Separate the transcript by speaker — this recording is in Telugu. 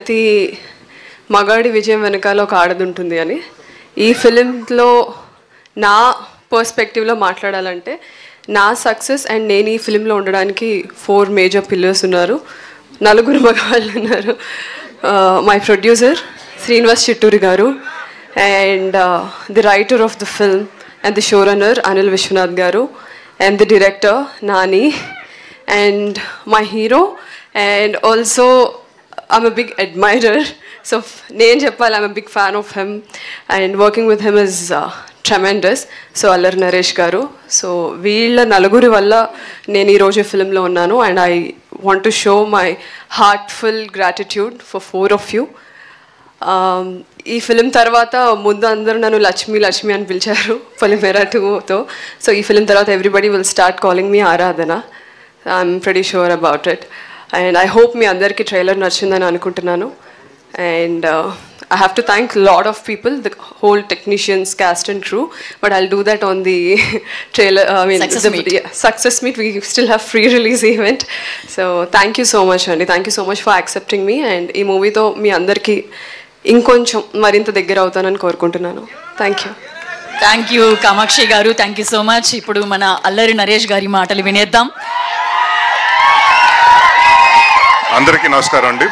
Speaker 1: ప్రతి మగాడి విజయం వెనకాల ఒక ఆడది ఉంటుంది అని. ఈ ఫిలింలో నా పర్స్పెక్టివ్లో మాట్లాడాలంటే నా సక్సెస్ అండ్ నేను ఈ ఫిలింలో ఉండడానికి 4 మేజర్ పిల్లర్స్ ఉన్నారు. 4 మగవాళ్ళు ఉన్నారు. My producer Srinivas Chitturi garu, and the writer of the film and the show runner Anil Vishwanath garu, and the director Nani, and my hero, and also I'm a big admirer, so nenu cheppali, I'm a big fan of him and working with him is tremendous. So Allari Naresh garu, so veella naluguri valla nenu ee roju film lo unnanu, and I want to show my heartful gratitude for 4 of you. ఈ ఫిలిం తర్వాత ముందు అందరూ నన్ను లక్ష్మి లక్ష్మి అని పిలిచారు పొలిమేర 2తో. సో ఈ ఫిలిం తర్వాత everybody will start calling me Aradhana. I'm pretty sure about it, and I hope మీ అందరికీ ట్రైలర్ నచ్చిందని అనుకుంటున్నాను. And I have to thank a lot of people, the whole technicians, cast and crew, but I'll do that on the trailer, success meet. We still have free release event. So thank you so much Andy, thank you so much for accepting me, and ee movie tho మీ అందరికీ ఇంకొంచెం మరింత దగ్గర అవుతానని కోరుకుంటున్నాను. థ్యాంక్ యూ
Speaker 2: కామాక్షి గారు, థ్యాంక్ యూ సో మచ్. ఇప్పుడు మన అల్లరి నరేష్ గారి మాటలు వినేద్దాం.
Speaker 3: అందరికీ నమస్కారం అండి.